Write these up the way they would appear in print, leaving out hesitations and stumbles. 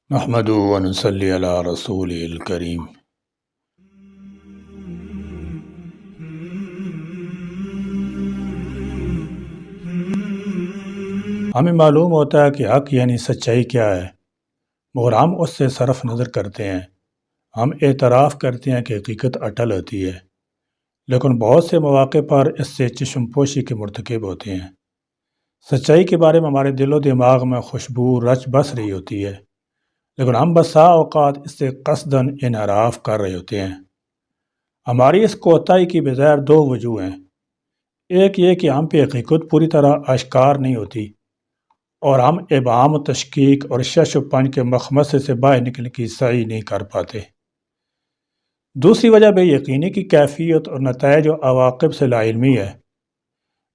نحمده ونصلي على رسوله الکریم۔ ہمیں معلوم ہوتا ہے کہ حق یعنی سچائی کیا ہے، مگر ہم اس سے صرف نظر کرتے ہیں۔ ہم اعتراف کرتے ہیں کہ حقیقت اٹل ہوتی ہے، لیکن بہت سے مواقع پر اس سے چشم پوشی کے مرتکب ہوتے ہیں۔ سچائی کے بارے میں ہمارے دل و دماغ میں خوشبو رچ بس رہی ہوتی ہے، لیکن ہم بسا اوقات اس سے قصداً انحراف کر رہے ہوتے ہیں۔ ہماری اس کوتاہی کی بظاہر دو وجوہ ہیں۔ ایک یہ کہ ہم پہ حقیقت پوری طرح اشکار نہیں ہوتی اور ہم ابہام و تشکیک اور شش و پنج کے مخمصے سے باہر نکلنے کی سعی نہیں کر پاتے۔ دوسری وجہ بے یقینی کی کیفیت اور نتائج و عواقب سے لا علمی ہے،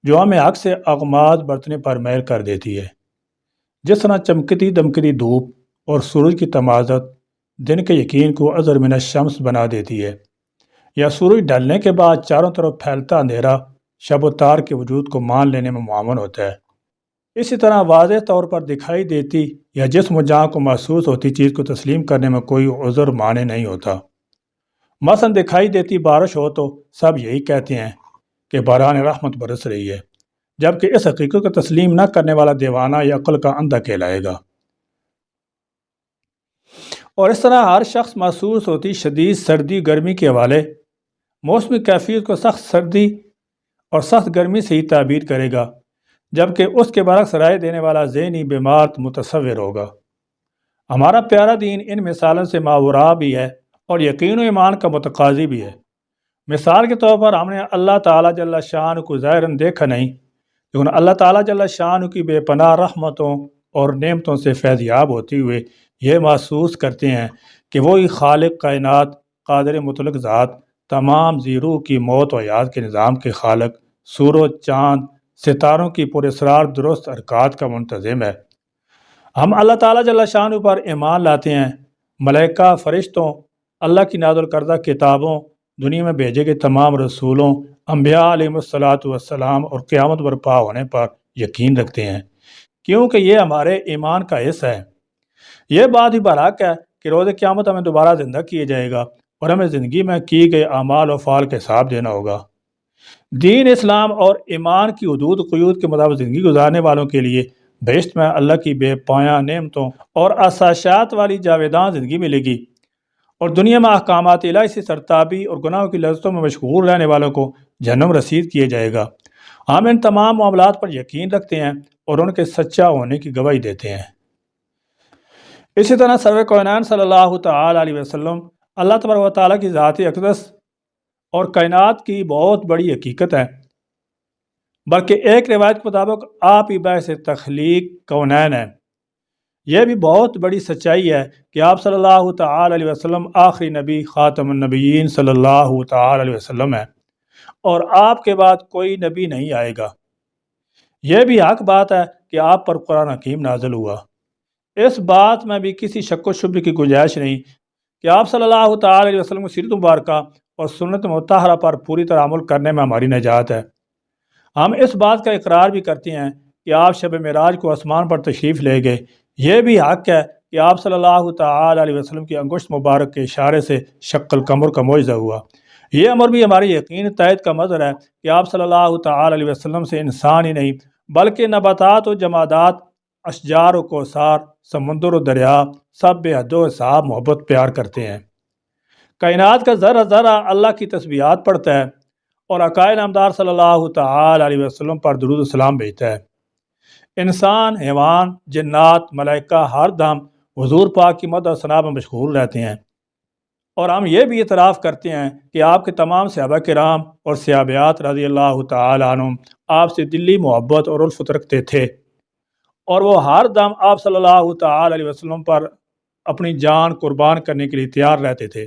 جو ہمیں حق سے اغماض برتنے پر میل کر دیتی ہے۔ جس طرح چمکتی دمکتی دھوپ اور سورج کی تمازت دن کے یقین کو اظہر من الشمس بنا دیتی ہے، یا سورج ڈھلنے کے بعد چاروں طرف پھیلتا اندھیرا شب و تار کے وجود کو مان لینے میں معاون ہوتا ہے۔ اسی طرح واضح طور پر دکھائی دیتی یا جسم و جاں کو محسوس ہوتی چیز کو تسلیم کرنے میں کوئی عذر مانے نہیں ہوتا۔ مثلا دکھائی دیتی بارش ہو تو سب یہی کہتے ہیں کہ باران رحمت برس رہی ہے، جبکہ اس حقیقت کو تسلیم نہ کرنے والا دیوانہ یا عقل کا اندھا کہلائے گا۔ اور اس طرح ہر شخص محسوس ہوتی شدید سردی گرمی کے حوالے موسمی کیفیت کو سخت سردی اور سخت گرمی سے ہی تعبیر کرے گا، جبکہ اس کے برعکس رائے دینے والا ذہنی بیمار متصور ہوگا۔ ہمارا پیارا دین ان مثالوں سے ماورا بھی ہے اور یقین و ایمان کا متقاضی بھی ہے۔ مثال کے طور پر ہم نے اللہ تعالیٰ جل شان کو ظاہراً دیکھا نہیں، لیکن اللہ تعالیٰ جل شان کی بے پناہ رحمتوں اور نعمتوں سے فیضیاب ہوتے ہوئے یہ محسوس کرتے ہیں کہ وہی خالق کائنات، قادر مطلق ذات، تمام زیرو کی موت و حیات کے نظام کے خالق، سورج، چاند، ستاروں کی پراسرار درست حرکات کا منتظم ہے۔ ہم اللہ تعالیٰ جل شانہ پر ایمان لاتے ہیں، ملائکہ، فرشتوں، اللہ کی نازل کردہ کتابوں، دنیا میں بھیجے گئے تمام رسولوں، انبیاء علیہم الصلاۃ والسلام اور قیامت برپا ہونے پر یقین رکھتے ہیں، کیونکہ یہ ہمارے ایمان کا حصہ ہے۔ یہ بات ہی برحق ہے کہ روز قیامت ہمیں دوبارہ زندہ کیا جائے گا اور ہمیں زندگی میں کیے گئے اعمال و افعال کا حساب دینا ہوگا۔ دین اسلام اور ایمان کی حدود قیود کے مطابق زندگی گزارنے والوں کے لیے بہشت میں اللہ کی بے پایاں نعمتوں اور آسائشات والی جاویداں زندگی ملے گی، اور دنیا میں احکامات الہی سے سرتابی اور گناہوں کی لذتوں میں مشغول رہنے والوں کو جہنم رسید کیا جائے گا۔ ہم ان تمام معاملات پر یقین رکھتے ہیں اور ان کے سچا ہونے کی گواہی دیتے ہیں۔ اسی طرح سرور کائنات صلی اللہ تعالی علیہ وسلم اللہ تبارک و تعالیٰ کی ذات اقدس اور کائنات کی بہت بڑی حقیقت ہے، بلکہ ایک روایت کے مطابق آپ ہی باعث تخلیق کونین ہیں۔ یہ بھی بہت بڑی سچائی ہے کہ آپ صلی اللہ تعالی علیہ وسلم آخری نبی، خاتم النبیین صلی اللہ تعالی علیہ وسلم ہیں، اور آپ کے بعد کوئی نبی نہیں آئے گا۔ یہ بھی حق بات ہے کہ آپ پر قرآن حکیم نازل ہوا۔ اس بات میں بھی کسی شک و شبہ کی گنجائش نہیں کہ آپ صلی اللہ تعالی علیہ وسلم کی سیرت مبارکہ اور سنت مطہرہ پر پوری طرح عمل کرنے میں ہماری نجات ہے۔ ہم اس بات کا اقرار بھی کرتے ہیں کہ آپ شب معراج کو آسمان پر تشریف لے گئے۔ یہ بھی حق ہے کہ آپ صلی اللہ تعالی علیہ وسلم کی انگشت مبارک کے اشارے سے شق القمر کا معجزہ ہوا۔ یہ امر بھی ہماری یقین تائید کا مظہر ہے کہ آپ صلی اللہ تعالی علیہ وسلم سے انسان ہی نہیں بلکہ نباتات و جمادات، اشجار و کوثار، سمندر و دریا سب بے حد و حساب محبت پیار کرتے ہیں۔ کائنات کا ذرہ ذرہ اللہ کی تسبیحات پڑھتا ہے اور عقائد نامدار صلی اللہ تعالی علیہ وسلم پر درود و سلام بھیجتا ہے۔ انسان، حیوان، جنات، ملائکہ ہر دم حضور پاک کی مدح و ثنا میں مشغول رہتے ہیں، اور ہم یہ بھی اعتراف کرتے ہیں کہ آپ کے تمام صحابہ کرام اور صحابیات رضی اللہ تعالی عنہم آپ سے دلی محبت اور الفت رکھتے تھے، اور وہ ہر دم آپ صلی اللہ تعالی علیہ وسلم پر اپنی جان قربان کرنے کے لیے تیار رہتے تھے۔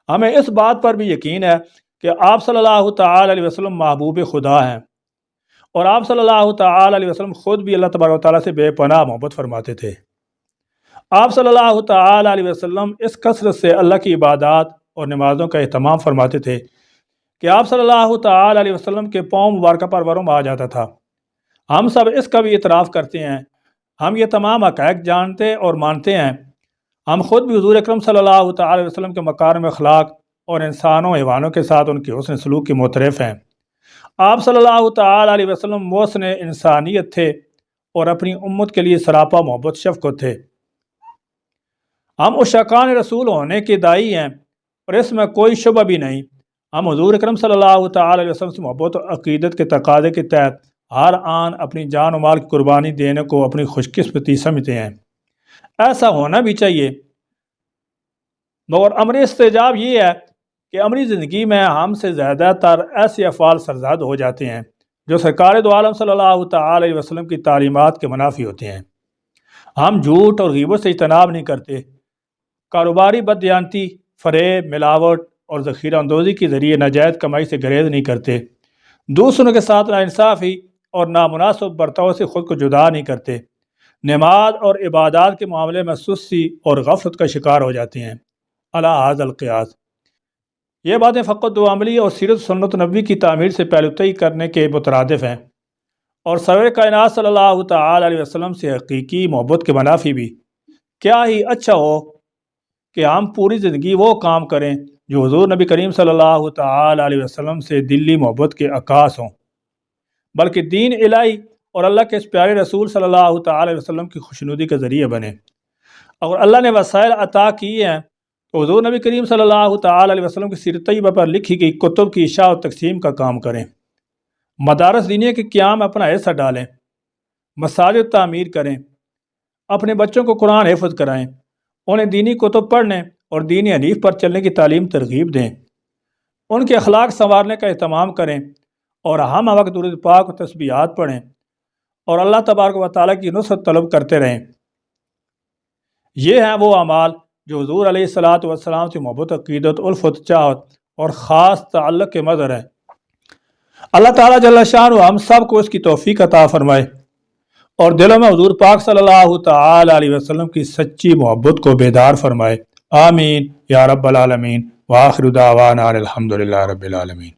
ہمیں اس بات پر بھی یقین ہے کہ آپ صلی اللہ تعالی علیہ وسلم محبوب خدا ہیں، اور آپ صلی اللہ تعالی علیہ وسلم خود بھی اللہ تبارک و تعالیٰ سے بے پناہ محبت فرماتے تھے۔ آپ صلی اللہ تعالی علیہ وسلم اس کثرت سے اللہ کی عبادات اور نمازوں کا اہتمام فرماتے تھے کہ آپ صلی اللہ تعالی علیہ وسلم کے پاؤں مبارکہ پر ورم آ جاتا تھا۔ ہم سب اس کا بھی اعتراف کرتے ہیں۔ ہم یہ تمام حقائق جانتے اور مانتے ہیں۔ ہم خود بھی حضور اکرم صلی اللہ تعالی علیہ وسلم کے مکارم اخلاق اور انسانوں حیوانوں کے ساتھ ان کے حسن سلوک کے معترف ہیں۔ آپ صلی اللہ تعالی علیہ وسلم محسن انسانیت تھے اور اپنی امت کے لیے سراپا محبت شفقت تھے۔ ہم عشاقان رسول ہونے کے داعی ہیں اور اس میں کوئی شبہ بھی نہیں۔ ہم حضور اکرم صلی اللہ تعالی علیہ وسلم سے محبت و عقیدت کے تقاضے کے تحت ہر آن اپنی جان و مال کی قربانی دینے کو اپنی خوش قسمتی سمجھتے ہیں۔ ایسا ہونا بھی چاہیے، مگر امر استجاب یہ ہے کہ عملی زندگی میں ہم سے زیادہ تر ایسے افعال سرزد ہو جاتے ہیں جو سرکار دو عالم صلی اللہ تعالی علیہ وسلم کی تعلیمات کے منافی ہوتے ہیں۔ ہم جھوٹ اور غیبت سے اجتناب نہیں کرتے، کاروباری بددیانتی، فریب، ملاوٹ اور ذخیرہ اندوزی کے ذریعے ناجائز کمائی سے گریز نہیں کرتے، دوسروں کے ساتھ ناانصافی اور نامناسب برتاؤ سے خود کو جدا نہیں کرتے، نماز اور عبادات کے معاملے میں سستی اور غفلت کا شکار ہو جاتے ہیں۔ علی ھذا القیاس، یہ باتیں فقط دو عملی اور سیرت سنت نبوی کی تعمیر سے پہلو طئی کرنے کے مترادف ہیں، اور سرور کائنات صلی اللہ تعالی علیہ وسلم سے حقیقی محبت کے منافی بھی۔ کیا ہی اچھا ہو کہ ہم پوری زندگی وہ کام کریں جو حضور نبی کریم صلی اللہ تعالی علیہ وسلم سے دلی محبت کے عکاس ہوں، بلکہ دین الہی اور اللہ کے اس پیارے رسول صلی اللہ تعالی علیہ وسلم کی خوشنودی کا ذریعہ بنے۔ اگر اللہ نے وسائل عطا کیے ہیں تو حضور نبی کریم صلی اللہ تعالی علیہ وسلم کی سیرت طیبہ پر لکھی گئی کتب کی اشاعت و تقسیم کا کام کریں، مدارس دینیہ کے قیام میں اپنا حصہ ڈالیں، مساجد تعمیر کریں، اپنے بچوں کو قرآن حفظ کرائیں، انہیں دینی کتب پڑھنے اور دین حنیف پر چلنے کی تعلیم ترغیب دیں، ان کے اخلاق سنوارنے کا اہتمام کریں، اور ہم وقت درود پاک و تسبیحات پڑھیں اور اللہ تبارک و تعالیٰ کی نصرت طلب کرتے رہیں۔ یہ ہیں وہ اعمال جو حضور علیہ الصلاۃ والسلام سے محبت، عقیدت، الفت، چاہت اور خاص تعلق کے مظہر ہیں۔ اللہ تعالیٰ جل شانہ ہم سب کو اس کی توفیق عطا فرمائے اور دلوں میں حضور پاک صلی اللہ تعالی علیہ وسلم کی سچی محبت کو بیدار فرمائے۔ آمین یا رب العالمین، وآخر دعوانا الحمدللہ رب العالمین۔